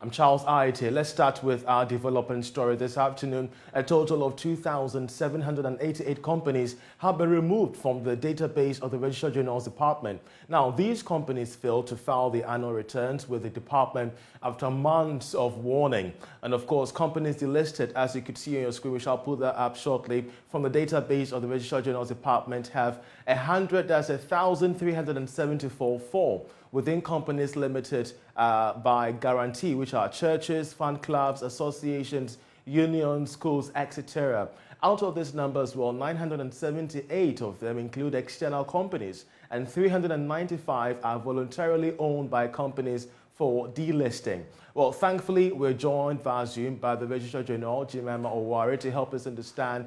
I'm Charles Aite. Let's start with our development story this afternoon. A total of 2,788 companies have been removed from the database of the Registrar General's Department. Now, these companies failed to file the annual returns with the department after months of warning. And of course, companies delisted, as you could see on your screen, we shall put that up shortly, from the database of the Registrar General's Department have 1,374 fall within companies limited by guarantee, which are churches, fan clubs, associations, unions, schools, etc. Out of these numbers, well, 978 of them include external companies, and 395 are voluntarily owned by companies for delisting. Well, thankfully, we're joined via Zoom by the Registrar General, Jemima Owari, to help us understand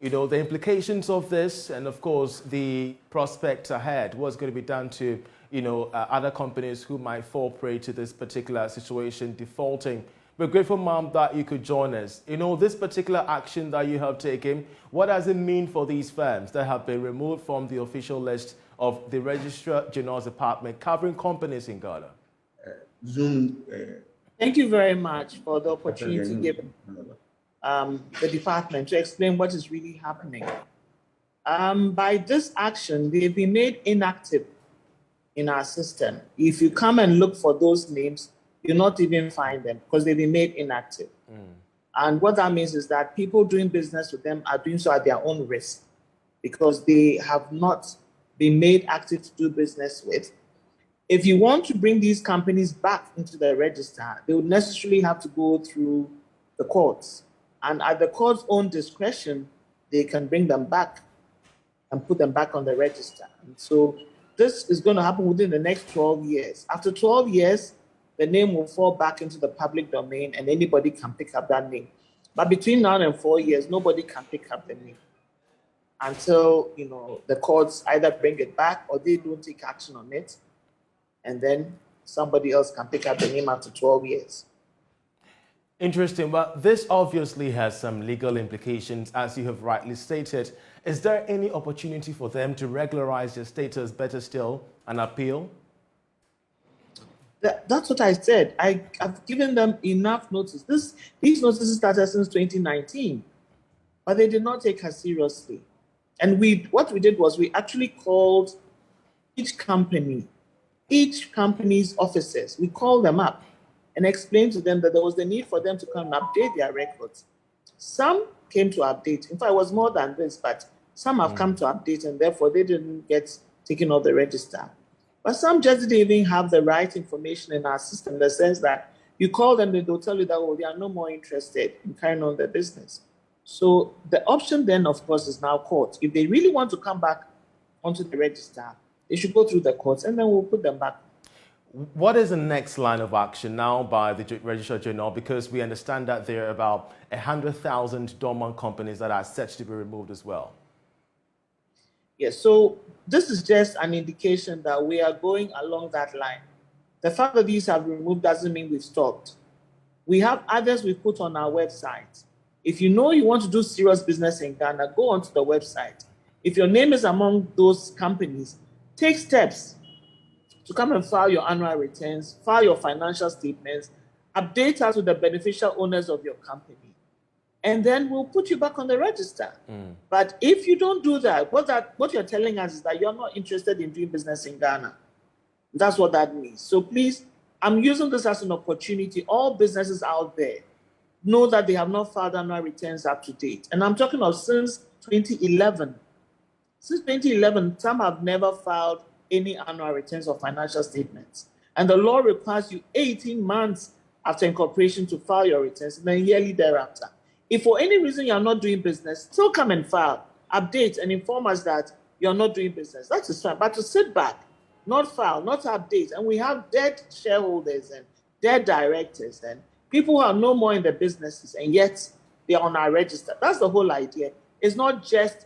the implications of this and, of course, the prospects ahead, what's going to be done to other companies who might fall prey to this particular situation, defaulting. We're grateful, ma'am, that you could join us. This particular action that you have taken, what does it mean for these firms that have been removed from the official list of the Registrar General's Department covering companies in Ghana? Zoom. Thank you very much for the opportunity given the department to explain what is really happening. By this action, they've been made inactive in our system. If you come and look for those names, you'll not even find them because they've been made inactive. And what that means is that people doing business with them are doing so at their own risk because they have not been made active to do business with. If you want to bring these companies back into the register, they would necessarily have to go through the courts. And at the court's own discretion, they can bring them back and put them back on the register. And so this is going to happen within the next 12 years. After 12 years, the name will fall back into the public domain and anybody can pick up that name. But between now and 4 years, nobody can pick up the name until the courts either bring it back or they don't take action on it. And then somebody else can pick up the name after 12 years. Interesting, but this obviously has some legal implications, as you have rightly stated. Is there any opportunity for them to regularize their status, better still, and appeal? That's what I said. I've given them enough notice. These notices started since 2019, but they did not take us seriously. And what we did was we actually called each company's offices. We called them up and explained to them that there was the need for them to come and update their records. Some came to update. In fact, it was more than this, but some have come to update and therefore they didn't get taken off the register. But some just didn't even have the right information in our system, in the sense that you call them, they'll tell you that, they are no more interested in carrying on their business. So the option then, of course, is now court. If they really want to come back onto the register, they should go through the courts and then we'll put them back. What is the next line of action now by the Registrar General? Because we understand that there are about 100,000 dormant companies that are set to be removed as well. Yes, so this is just an indication that we are going along that line. The fact that these have been removed doesn't mean we've stopped. We have others we put on our website. If you know you want to do serious business in Ghana, go onto the website. If your name is among those companies, take steps to come and file your annual returns, file your financial statements, update us with the beneficial owners of your company, and then we'll put you back on the register. But if you don't do that, what you're telling us is that you're not interested in doing business in Ghana. That's what that means. So please, I'm using this as an opportunity. All businesses out there know that they have not filed annual returns up to date. And I'm talking of since 2011. Since 2011, some have never filed any annual returns or financial statements. And the law requires you 18 months after incorporation to file your returns and then yearly thereafter. If for any reason you're not doing business, still come and file, update and inform us that you're not doing business. That is fine. But to sit back, not file, not update, and we have dead shareholders and dead directors and people who are no more in the businesses and yet they're on our register. That's the whole idea. It's not just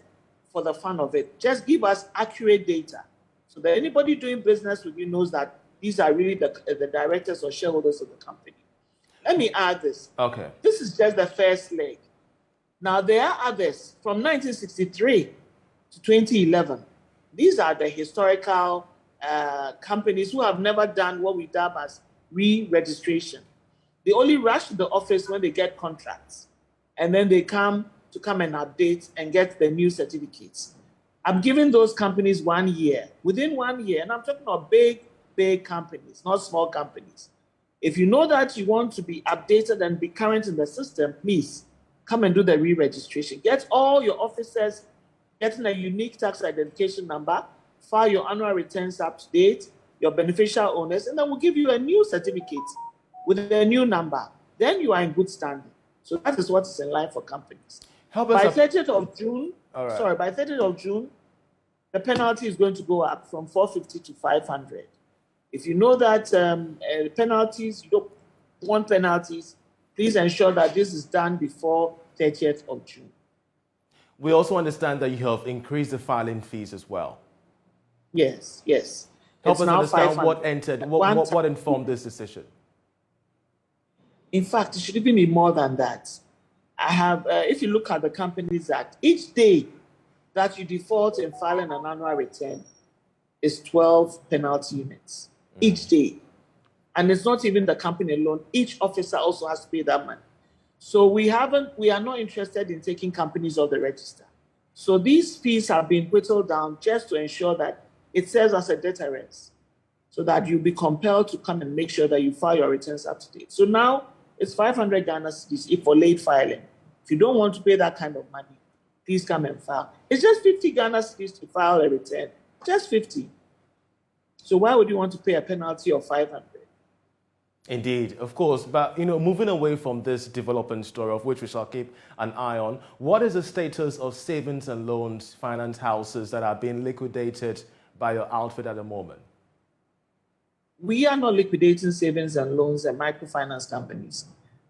for the fun of it. Just give us accurate data, so that anybody doing business with you knows that these are really the directors or shareholders of the company. Let me add this. Okay. This is just the first leg. Now, there are others from 1963 to 2011. These are the historical companies who have never done what we dub as re-registration. They only rush to the office when they get contracts, and then they come and update and get the new certificates. I'm giving those companies 1 year. Within 1 year, and I'm talking about big companies, not small companies. If you know that you want to be updated and be current in the system, please come and do the re-registration. Get all your officers getting a unique tax identification number, file your annual returns up to date, your beneficial owners, and then we'll give you a new certificate with a new number. Then you are in good standing. So that is what is in line for companies. By 30th of June, by 30th of June, the penalty is going to go up from 450 to 500. If you know that penalties, you don't want penalties, please ensure that this is done before 30th of June. We also understand that you have increased the filing fees as well. Yes. Help us understand what informed this decision. In fact, it should even be more than that. I have, if you look at the Companies Act, each day that you default in filing an annual return is 12 penalty units each day. And it's not even the company alone. Each officer also has to pay that money. So we are not interested in taking companies off the register. So these fees have been whittled down just to ensure that it serves as a deterrence, so that you'll be compelled to come and make sure that you file your returns up to date. So now it's 500 Ghana cedis if for late filing. If you don't want to pay that kind of money, please come and file. It's just 50 Ghana cedis to file a return, just 50. So why would you want to pay a penalty of 500? Indeed, of course. But, moving away from this developing story, of which we shall keep an eye on, what is the status of savings and loans finance houses that are being liquidated by your outfit at the moment? We are not liquidating savings and loans and microfinance companies.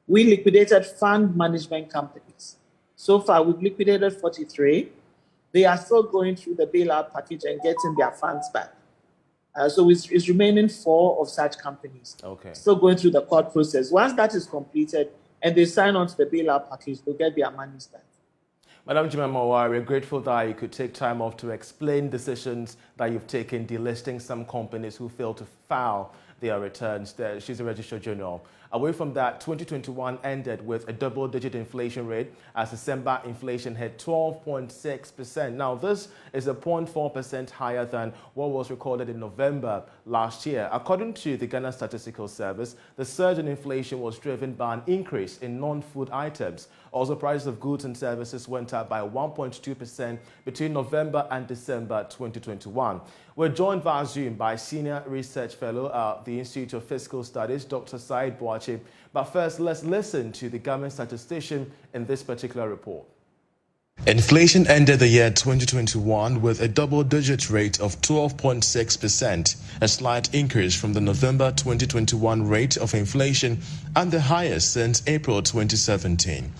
We liquidated fund management companies. So far, we've liquidated 43. They are still going through the bailout package and getting their funds back. So it's remaining 4 of such companies. Okay. Still going through the court process. Once that is completed and they sign on to the bailout package, they'll get their money back. Madam Jemima, we're grateful that you could take time off to explain decisions that you've taken delisting some companies who failed to file their returns. She's a Registrar General. Away from that, 2021 ended with a double-digit inflation rate as December inflation hit 12.6%. Now, this is a 0.4% higher than what was recorded in November last year. According to the Ghana Statistical Service, the surge in inflation was driven by an increase in non-food items. Also, prices of goods and services went up by 1.2% between November and December 2021. We're joined via Zoom by Senior Research Fellow at the Institute of Fiscal Studies, Dr. Said Boache. But first, let's listen to the government statistician in this particular report. Inflation ended the year 2021 with a double-digit rate of 12.6%, a slight increase from the November 2021 rate of inflation and the highest since April 2017.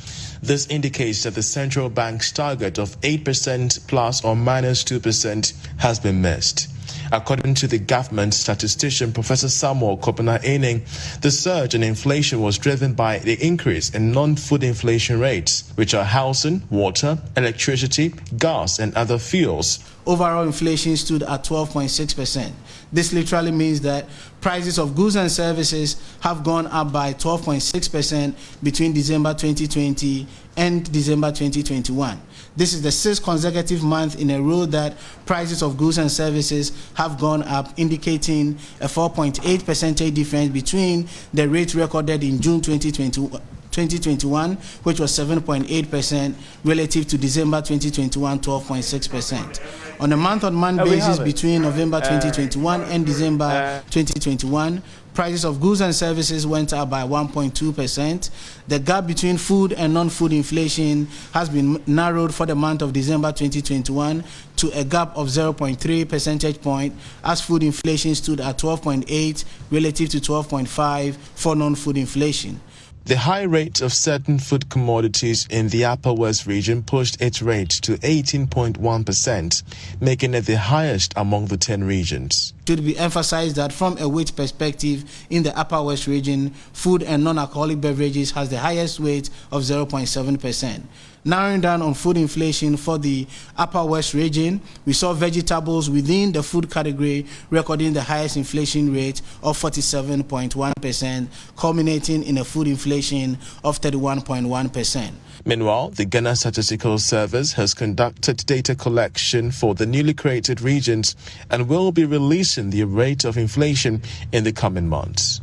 This indicates that the central bank's target of 8% plus or minus 2% has been missed. According to the government statistician, Professor Samuel Kopena-Ening, the surge in inflation was driven by the increase in non-food inflation rates, which are housing, water, electricity, gas, and other fuels. Overall inflation stood at 12.6%. This literally means that prices of goods and services have gone up by 12.6% between December 2020 and December 2021. This is the 6th consecutive month in a row that prices of goods and services have gone up, indicating a 4.8% difference between the rate recorded in June 2021, which was 7.8%, relative to December 2021, 12.6%. On a month-on-month basis between November 2021 and December 2021, prices of goods and services went up by 1.2%. The gap between food and non-food inflation has been narrowed for the month of December 2021 to a gap of 0.3 percentage point, as food inflation stood at 12.8 relative to 12.5 for non-food inflation. The high rate of certain food commodities in the Upper West region pushed its rate to 18.1%, making it the highest among the 10 regions. should be emphasized that from a weight perspective, in the Upper West region, food and non-alcoholic beverages has the highest weight of 0.7%. Narrowing down on food inflation for the Upper West region, we saw vegetables within the food category recording the highest inflation rate of 47.1%, culminating in a food inflation of 31.1%. Meanwhile, the Ghana Statistical Service has conducted data collection for the newly created regions and will be releasing the rate of inflation in the coming months.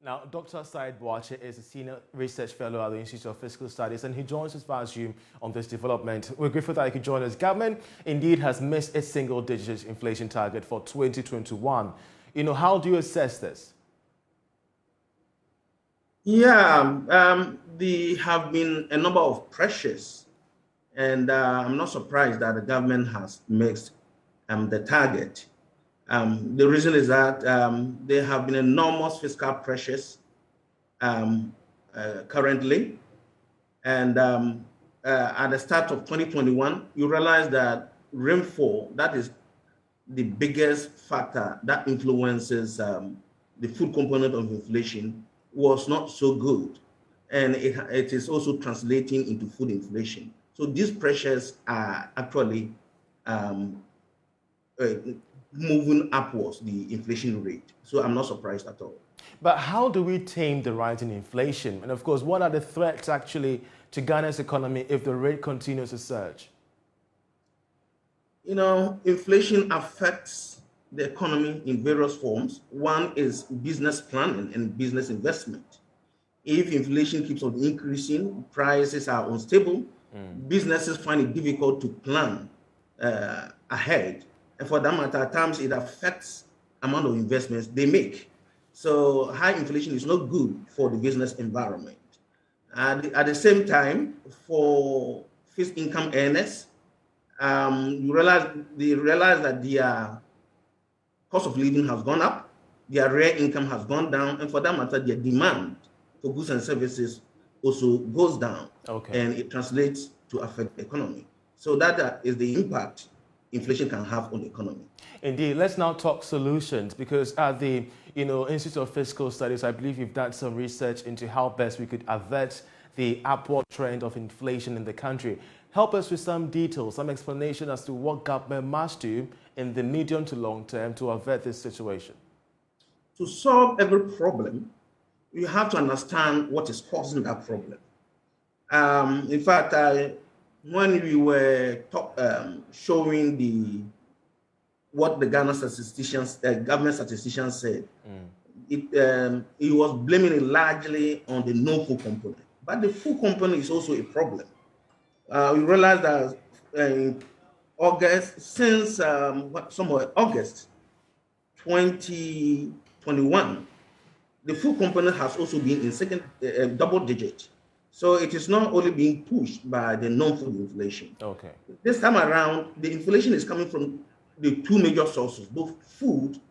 Now, Dr. Said Boache is a senior research fellow at the Institute of Fiscal Studies, and he joins us via Zoom on this development. We're grateful that he could join us. Government indeed has missed its single-digit inflation target for 2021. How do you assess this? Yeah, there have been a number of pressures, and I'm not surprised that the government has missed the target. The reason is that there have been enormous fiscal pressures currently. And at the start of 2021, you realize that rainfall, that is the biggest factor that influences the food component of inflation, was not so good. And it is also translating into food inflation. So these pressures are actually moving upwards the inflation rate. So I'm not surprised at all. But how do we tame the rise in inflation? And of course, what are the threats actually to Ghana's economy if the rate continues to surge? Inflation affects the economy in various forms. One is business planning and business investment. If inflation keeps on increasing, prices are unstable, businesses find it difficult to plan ahead. And for that matter, at times it affects the amount of investments they make. So high inflation is not good for the business environment. And at the same time, for fixed income earners, they realize that their cost of living has gone up, their real income has gone down, and for that matter, their demand for goods and services also goes down. Okay. And it translates to affect the economy. So that is the impact inflation can have on the economy. Indeed. Let's now talk solutions, because at the Institute of Fiscal Studies, I believe you've done some research into how best we could avert the upward trend of inflation in the country. Help us with some details, some explanation as to what government must do in the medium to long term to avert this situation. To solve every problem, you have to understand what is causing that problem. In fact, when we were showing what the Ghana statisticians, government statisticians said, he was blaming it largely on the non-food component. But the food component is also a problem. We realized that in August, since August 2021, the food component has also been in double digit. So it is not only being pushed by the non-food inflation. Okay. This time around, the inflation is coming from the two major sources, both food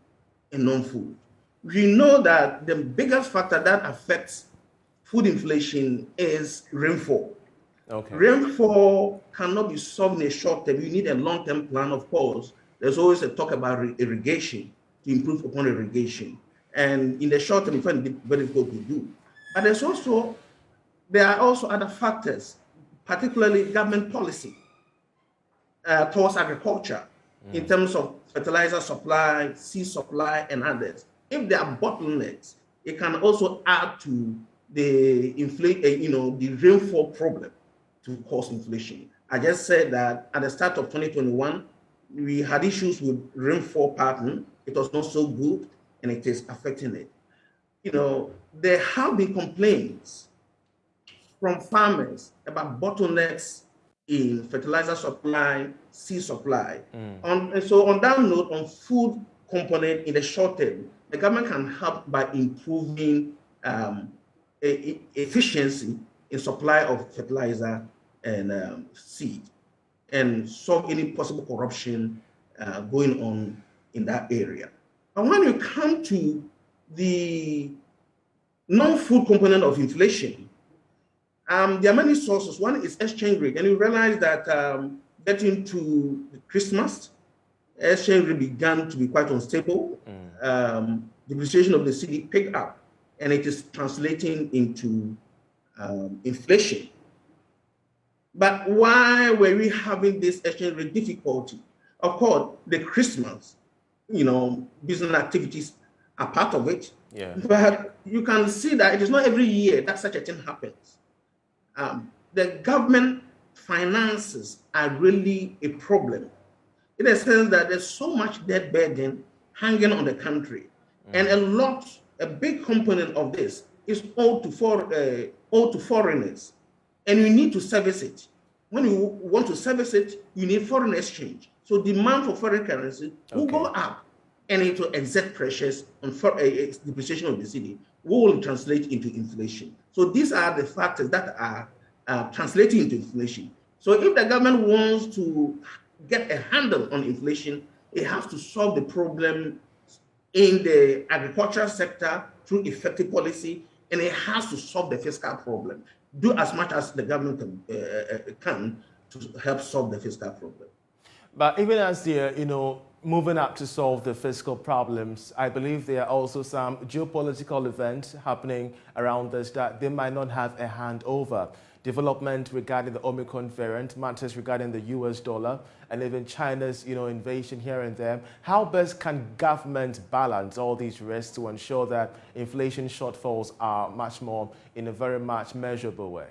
and non-food. We know that the biggest factor that affects food inflation is rainfall. Okay. Rainfall cannot be solved in a short term. You need a long-term plan, of course. There's always a talk about irrigation, to improve upon irrigation. And in the short term, it's very difficult to do. But there are also other factors, particularly government policy towards agriculture in terms of fertilizer supply, seed supply, and others. If there are bottlenecks, it can also add to the rainfall problem to cause inflation. I just said that at the start of 2021, we had issues with rainfall pattern. It was not so good, and it is affecting it. There have been complaints from farmers about bottlenecks in fertilizer supply, seed supply. So on that note, on food component in the short term, the government can help by improving efficiency in supply of fertilizer and seed, and solve any possible corruption going on in that area. And when you come to the non-food component of inflation, there are many sources. One is exchange rate, and you realize that getting to Christmas, exchange rate began to be quite unstable. Depreciation of the cedi picked up, and it is translating into inflation. But why were we having this exchange rate difficulty? Of course, the Christmas, business activities are part of it. Yeah. But you can see that it is not every year that such a thing happens. The government finances are really a problem, in the sense that there's so much debt burden hanging on the country. And a big component of this is owed to foreigners. And you need to service it. When you want to service it, you need foreign exchange. So demand for foreign currency will go up, and it will exert pressures on depreciation of the cedi, will translate into inflation. So these are the factors that are translating into inflation. So if the government wants to get a handle on inflation, it has to solve the problem in the agricultural sector through effective policy, and it has to solve the fiscal problem. Do as much as the government can to help solve the fiscal problem. But even as they're, moving up to solve the fiscal problems, I believe there are also some geopolitical events happening around this that they might not have a hand over. Development regarding the Omicron variant, matters regarding the US dollar, and even China's, invasion here and there. How best can government balance all these risks to ensure that inflation shortfalls are much more in a very much measurable way?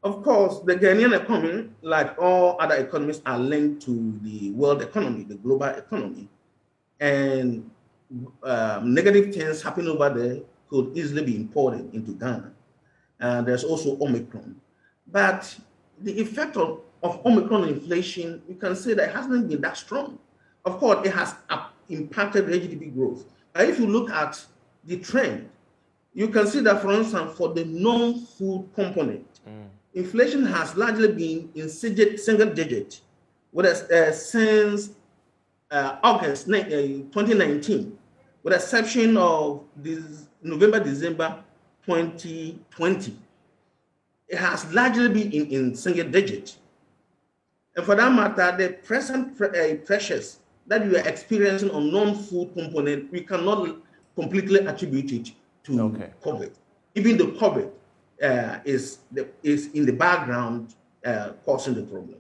Of course, the Ghanaian economy, like all other economies, are linked to the world economy, the global economy. And negative things happening over there could easily be imported into Ghana. There's also Omicron. But the effect of Omicron inflation, you can say that it hasn't been that strong. Of course, it has impacted GDP growth. If you look at the trend, you can see that, for instance, for the non-food component, inflation has largely been in single digit, since August 2019, with the exception of this November, December 2020. It has largely been in single digit. And for that matter, the present pressures that we are experiencing on non-food component, we cannot completely attribute it to COVID. Even the COVID is in the background causing the problem.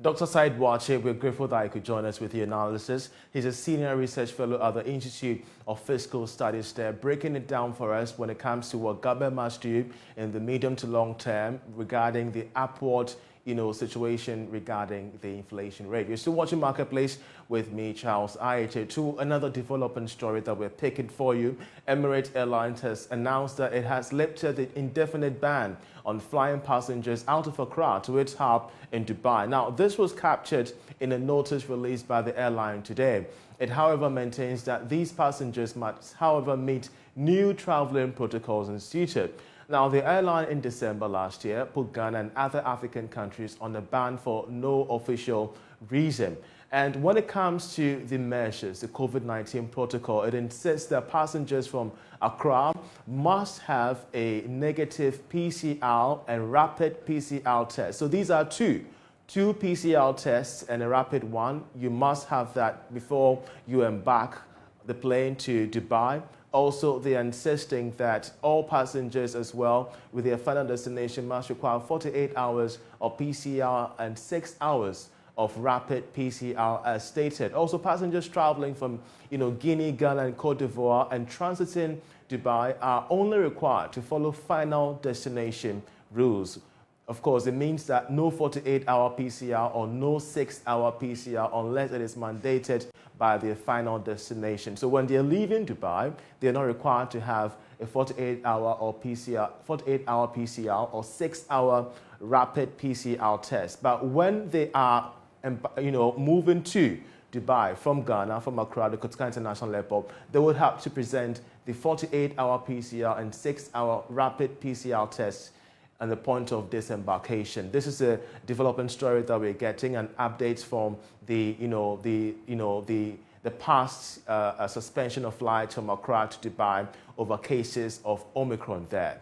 Dr. Said Wache, we're grateful that you could join us with your analysis. He's a senior research fellow at the Institute of Fiscal Studies there, breaking it down for us when it comes to what government must do in the medium to long term regarding the upward situation regarding the inflation rate. You're still watching Marketplace with me, Charles IHA. To another development story that we're picking for you. Emirates Airlines has announced that it has lifted the indefinite ban on flying passengers out of Accra to its hub in Dubai. Now, this was captured in a notice released by the airline today. It, however, maintains that these passengers must, however, meet new traveling protocols instituted. Now, the airline in December last year put Ghana and other African countries on a ban for no official reason. And when it comes to the measures, the COVID-19 protocol, it insists that passengers from Accra must have a negative PCR and rapid PCR test. So these are two PCR tests and a rapid one. You must have that before you embark the plane to Dubai. Also, they are insisting that all passengers as well with their final destination must require 48 hours of PCR and 6 hours of rapid PCR as stated. Also, passengers traveling from Guinea, Ghana, and Cote d'Ivoire and transiting Dubai are only required to follow final destination rules. Of course, it means that no 48-hour PCR or no 6-hour PCR unless it is mandated by their final destination. So when they're leaving Dubai, they're not required to have a 48-hour PCR or 6-hour rapid PCR test. But when they are, moving to Dubai from Ghana, from Accra, the Kotka International Airport, they would have to present the 48-hour PCR and 6-hour rapid PCR tests and the point of disembarkation. This is a development story that we're getting, and updates from the past suspension of flights from Accra to Dubai over cases of Omicron there.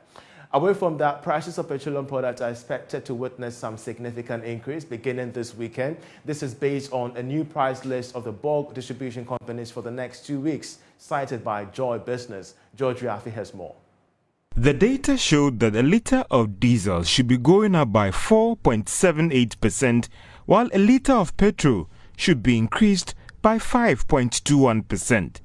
Away from that, prices of petroleum products are expected to witness some significant increase beginning this weekend. This is based on a new price list of the bulk distribution companies for the next 2 weeks, cited by Joy Business. George Riafi has more. The data showed that a litre of diesel should be going up by 4.78%, while a litre of petrol should be increased by 5.21%.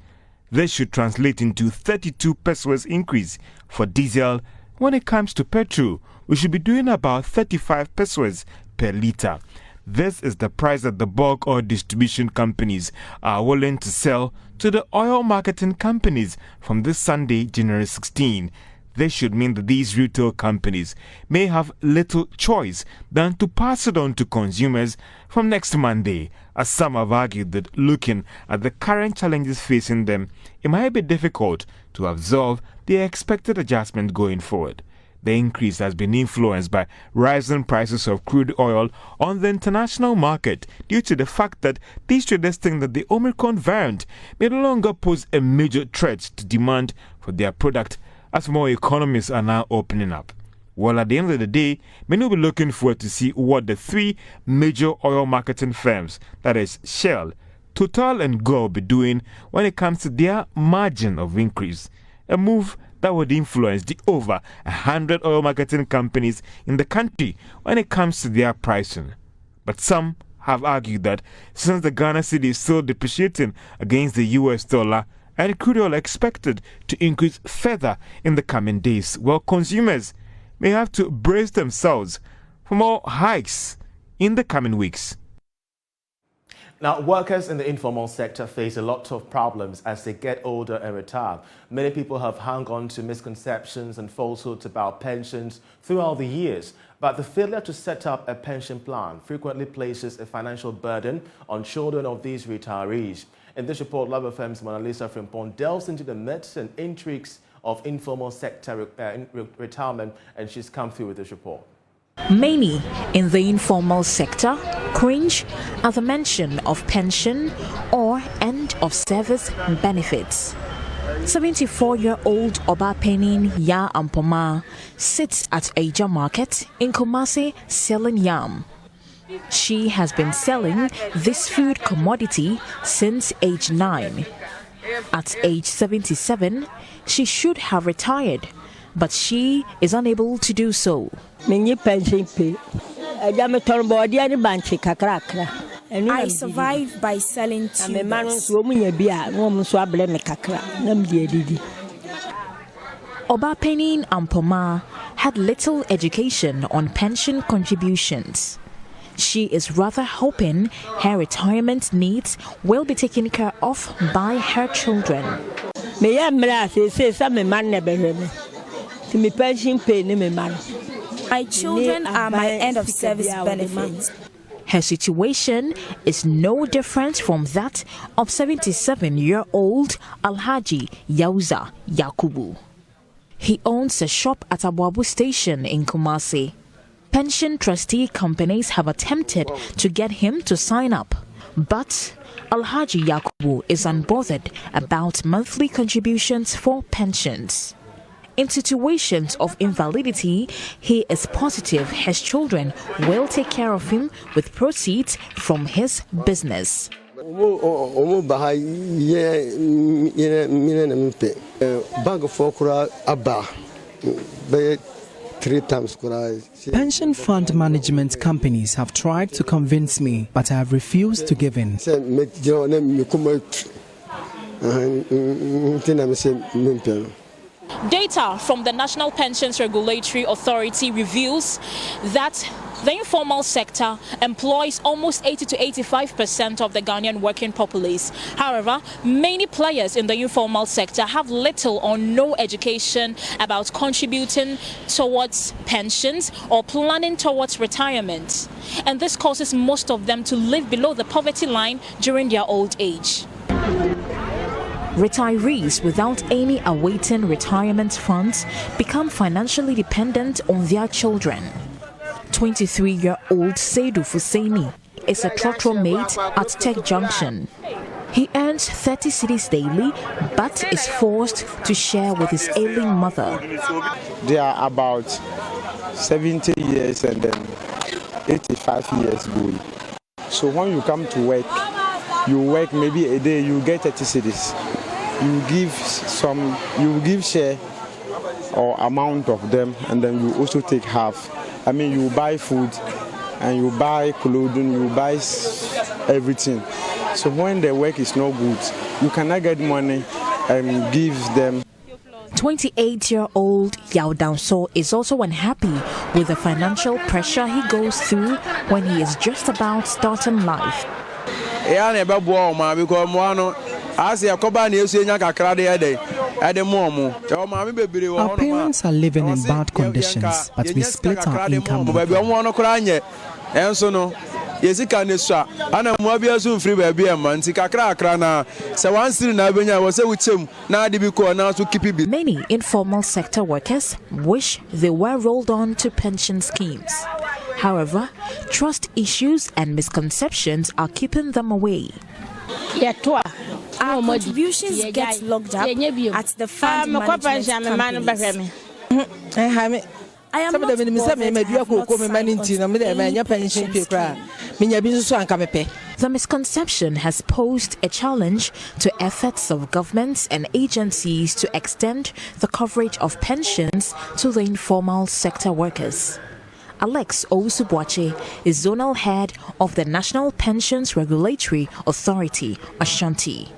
This should translate into 32 pesos increase for diesel. When it comes to petrol, we should be doing about 35 pesos per litre. This is the price that the bulk oil distribution companies are willing to sell to the oil marketing companies from this Sunday, January 16. This should mean that these retail companies may have little choice than to pass it on to consumers from next Monday, as some have argued that looking at the current challenges facing them, it might be difficult to absorb the expected adjustment going forward. The increase has been influenced by rising prices of crude oil on the international market due to the fact that these traders think that the Omicron variant may no longer pose a major threat to demand for their product as more economies are now opening up. Well, at the end of the day, many will be looking forward to see what the three major oil marketing firms, that is Shell, Total and Go, will be doing when it comes to their margin of increase. A move that would influence the over 100 oil marketing companies in the country when it comes to their pricing. But some have argued that since the Ghana cedi is still depreciating against the US dollar, and crude oil expected to increase further in the coming days, well, consumers may have to brace themselves for more hikes in the coming weeks. Now, workers in the informal sector face a lot of problems as they get older and retire. Many people have hung on to misconceptions and falsehoods about pensions throughout the years, but the failure to set up a pension plan frequently places a financial burden on children of these retirees. In this report, Love FM's Mona Lisa Frimpong delves into the myths and intrigues of informal sector retirement, and she's come through with this report. Many in the informal sector cringe at the mention of pension or end of service benefits. 74-year-old Obapenin Ya Ampoma sits at Aja Market in Kumasi selling yam. She has been selling this food commodity since age 9. At age 77, she should have retired, but she is unable to do so. I survive by selling tubers. Obapenin Ampoma had little education on pension contributions. She is rather hoping her retirement needs will be taken care of by her children. My children are my end of service benefits. Her situation is no different from that of 77-year-old Alhaji Yauza Yakubu. He owns a shop at Abuabu Station in Kumasi. Pension trustee companies have attempted to get him to sign up, but Alhaji Yakubu is unbothered about monthly contributions for pensions. In situations of invalidity, he is positive his children will take care of him with proceeds from his business. Pension fund management companies have tried to convince me, but I have refused to give in. Data from the National Pensions Regulatory Authority reveals that the informal sector employs almost 80 to 85% of the Ghanaian working populace. However, many players in the informal sector have little or no education about contributing towards pensions or planning towards retirement. And this causes most of them to live below the poverty line during their old age. Retirees without any awaiting retirement funds become financially dependent on their children. 23-year-old Seidu Fuseini is a trotro mate at Tech Junction. He earns 30 cedis daily, but is forced to share with his ailing mother. They are about 70 years and then 85 years old. So when you come to work, you work maybe a day, you get 30 cedis. You give share or amount of them, and then you also take half. I mean, you buy food and you buy clothing, you buy everything. So when the work is not good, you cannot get money and give them. 28-year-old Yao Danso is also unhappy with the financial pressure he goes through when he is just about starting life. Our parents are living in bad conditions, but we split our income with them. Many informal sector workers wish they were rolled on to pension schemes. However, trust issues and misconceptions are keeping them away. Our contributions get locked up at the fund management companies. I am not The misconception has posed a challenge to efforts of governments and agencies to extend the coverage of pensions to the informal sector workers. Alex Owusu-Boakye is zonal head of the National Pensions Regulatory Authority, Ashanti.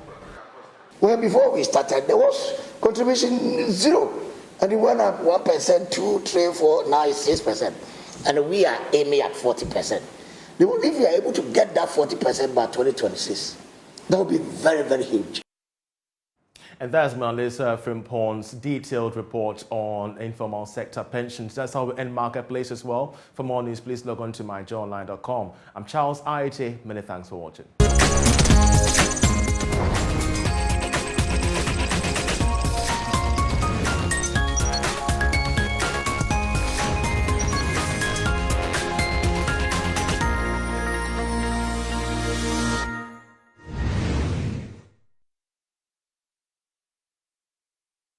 Well, before we started, there was contribution 0. And it went up 1%, 2, 3, 4, now it's 6%. And we are aiming at 40%. If we are able to get that 40% by 2026, that will be very, very huge. And that's Melissa Frimpon's detailed report on informal sector pensions. That's how we end Marketplace as well. For more news, please log on to myjoyonline.com. I'm Charles Aite. Many thanks for watching.